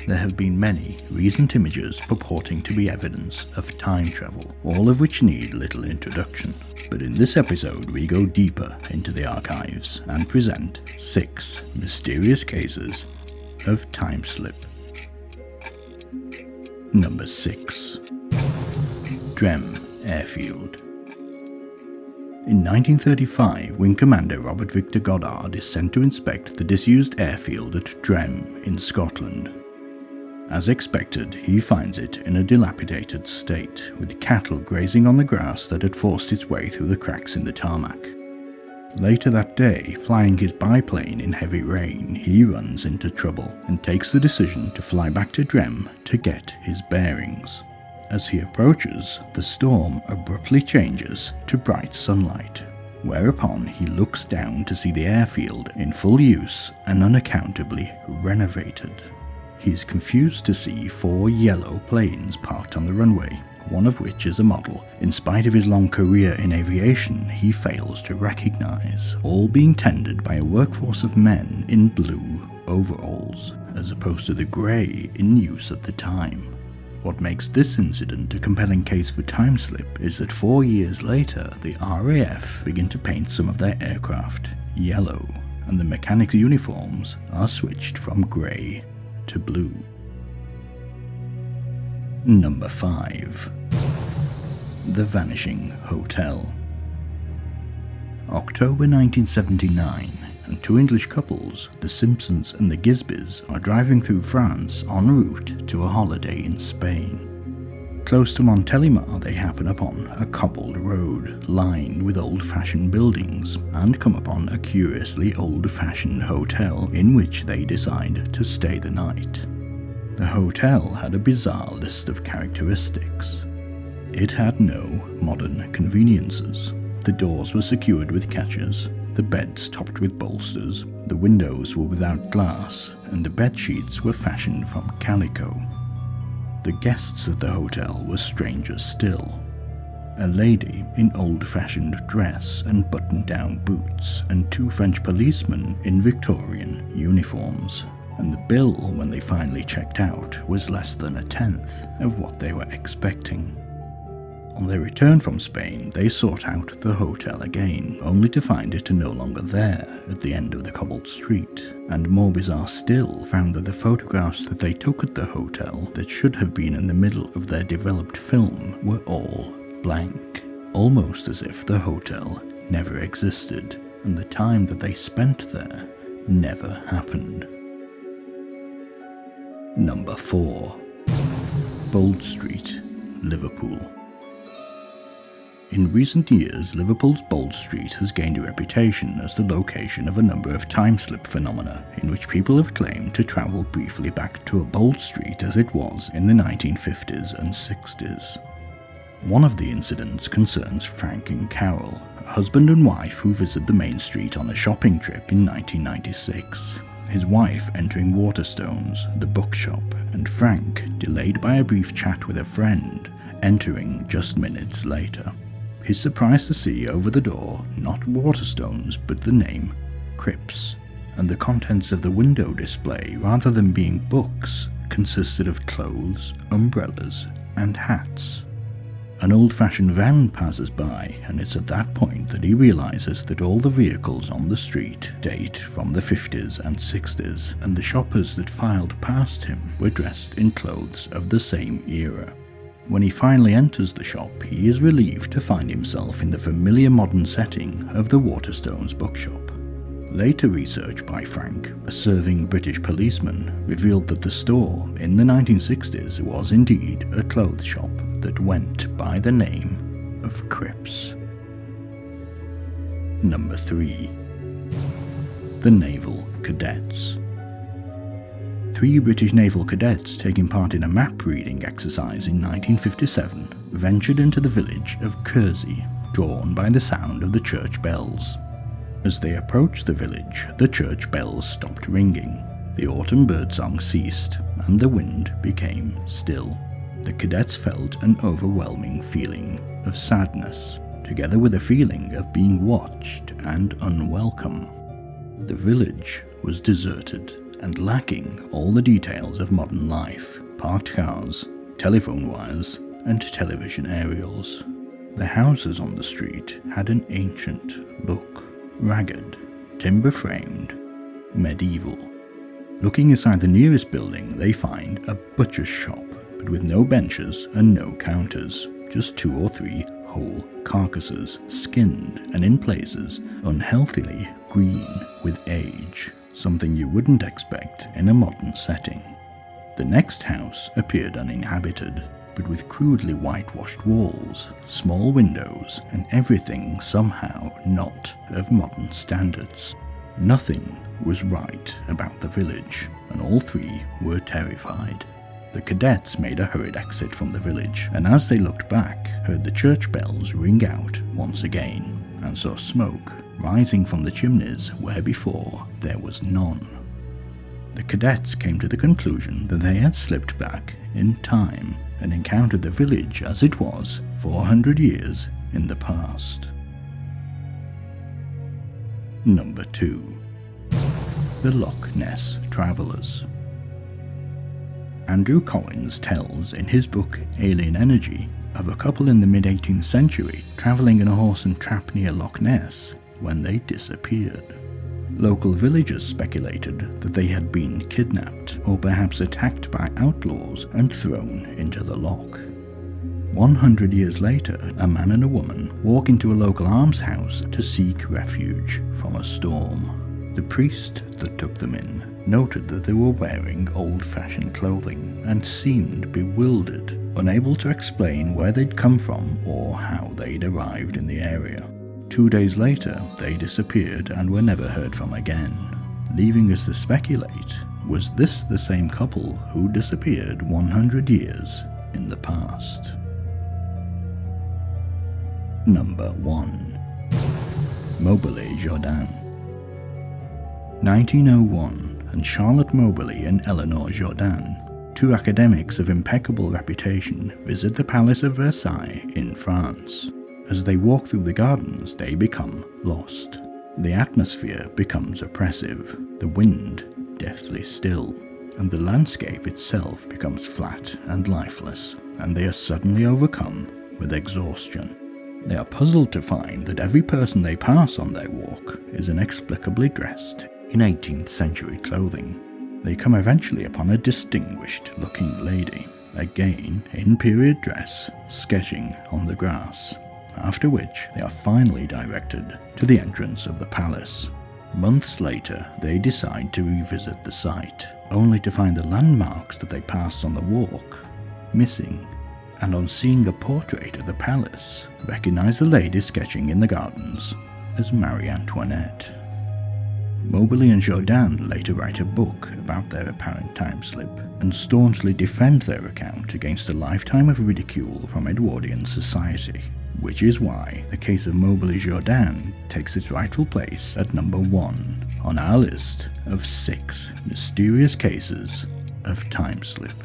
There have been many recent images purporting to be evidence of time travel, all of which need little introduction. But in this episode we go deeper into the archives and present 6 mysterious cases of time slip. Number 6. Drem Airfield. In 1935, Wing Commander Robert Victor Goddard is sent to inspect the disused airfield at Drem in Scotland. As expected, he finds it in a dilapidated state, with cattle grazing on the grass that had forced its way through the cracks in the tarmac. Later that day, flying his biplane in heavy rain, he runs into trouble and takes the decision to fly back to Drem to get his bearings. As he approaches, the storm abruptly changes to bright sunlight, whereupon he looks down to see the airfield in full use and unaccountably renovated. He is confused to see 4 yellow planes parked on the runway, one of which is a model, in spite of his long career in aviation, he fails to recognize, all being tended by a workforce of men in blue overalls, as opposed to the grey in use at the time. What makes this incident a compelling case for time slip is that 4 years later, the RAF begin to paint some of their aircraft yellow, and the mechanics' uniforms are switched from grey to blue. Number 5. The Vanishing Hotel. October 1979, and 2 English couples, the Simpsons and the Gisbys, are driving through France en route to a holiday in Spain. Close to Montélimar, they happen upon a cobbled road lined with old-fashioned buildings and come upon a curiously old-fashioned hotel in which they decide to stay the night. The hotel had a bizarre list of characteristics. It had no modern conveniences. The doors were secured with catches, the beds topped with bolsters, the windows were without glass, and the bed sheets were fashioned from calico. The guests at the hotel were strangers still. A lady in old-fashioned dress and button-down boots, and 2 French policemen in Victorian uniforms. And the bill, when they finally checked out, was less than 1/10 of what they were expecting. On their return from Spain, they sought out the hotel again, only to find it no longer there at the end of the cobbled street, and more bizarre still, found that the photographs that they took at the hotel that should have been in the middle of their developed film were all blank, almost as if the hotel never existed, and the time that they spent there never happened. Number 4. Bold Street, Liverpool. In recent years, Liverpool's Bold Street has gained a reputation as the location of a number of time slip phenomena in which people have claimed to travel briefly back to a Bold Street as it was in the 1950s and 60s. One of the incidents concerns Frank and Carol, a husband and wife who visit the main street on a shopping trip in 1996. His wife entering Waterstones, the bookshop, and Frank, delayed by a brief chat with a friend, entering just minutes later. He's surprised to see over the door not Waterstones but the name Cripps, and the contents of the window display, rather than being books, consisted of clothes, umbrellas, and hats. An old-fashioned van passes by, and it's at that point that he realizes that all the vehicles on the street date from the 50s and 60s, and the shoppers that filed past him were dressed in clothes of the same era. When he finally enters the shop, he is relieved to find himself in the familiar modern setting of the Waterstones bookshop. Later research by Frank, a serving British policeman, revealed that the store in the 1960s was indeed a clothes shop that went by the name of Cripps. Number 3. The Naval Cadets. 3 British naval cadets taking part in a map-reading exercise in 1957 ventured into the village of Kersey, drawn by the sound of the church bells. As they approached the village, the church bells stopped ringing, the autumn birdsong ceased, and the wind became still. The cadets felt an overwhelming feeling of sadness, together with a feeling of being watched and unwelcome. The village was deserted, and lacking all the details of modern life: parked cars, telephone wires, and television aerials. The houses on the street had an ancient look, ragged, timber-framed, medieval. Looking inside the nearest building, they find a butcher's shop, but with no benches and no counters, just 2 or 3 whole carcasses, skinned and in places unhealthily green with age, something you wouldn't expect in a modern setting. The next house appeared uninhabited, but with crudely whitewashed walls, small windows, and everything somehow not of modern standards. Nothing was right about the village, and all 3 were terrified. The cadets made a hurried exit from the village, and as they looked back, heard the church bells ring out once again, and saw smoke rising from the chimneys where before there was none. The cadets came to the conclusion that they had slipped back in time and encountered the village as it was 400 years in the past. Number 2. The Loch Ness Travellers. Andrew Collins tells in his book Alien Energy of a couple in the mid-18th century travelling in a horse and trap near Loch Ness when they disappeared. Local villagers speculated that they had been kidnapped or perhaps attacked by outlaws and thrown into the loch. 100 years later, a man and a woman walk into a local almshouse to seek refuge from a storm. The priest that took them in noted that they were wearing old-fashioned clothing and seemed bewildered, unable to explain where they'd come from or how they'd arrived in the area. 2 days later, they disappeared and were never heard from again, leaving us to speculate, was this the same couple who disappeared 100 years in the past? Number 1. Moberly-Jourdain. 1901, and Charlotte Moberly and Eleanor Jourdain, 2 academics of impeccable reputation, visit the Palace of Versailles in France. As they walk through the gardens, they become lost. The atmosphere becomes oppressive, the wind deathly still, and the landscape itself becomes flat and lifeless, and they are suddenly overcome with exhaustion. They are puzzled to find that every person they pass on their walk is inexplicably dressed in 18th century clothing. They come eventually upon a distinguished-looking lady, again in period dress, sketching on the grass, after which they are finally directed to the entrance of the palace. Months later, they decide to revisit the site, only to find the landmarks that they passed on the walk missing, and on seeing a portrait of the palace, recognize the lady sketching in the gardens as Marie Antoinette. Moberly and Jourdain later write a book about their apparent time slip, and staunchly defend their account against a lifetime of ridicule from Edwardian society, which is why the case of Moberly-Jourdain takes its rightful place at number 1 on our list of 6 mysterious cases of time slip.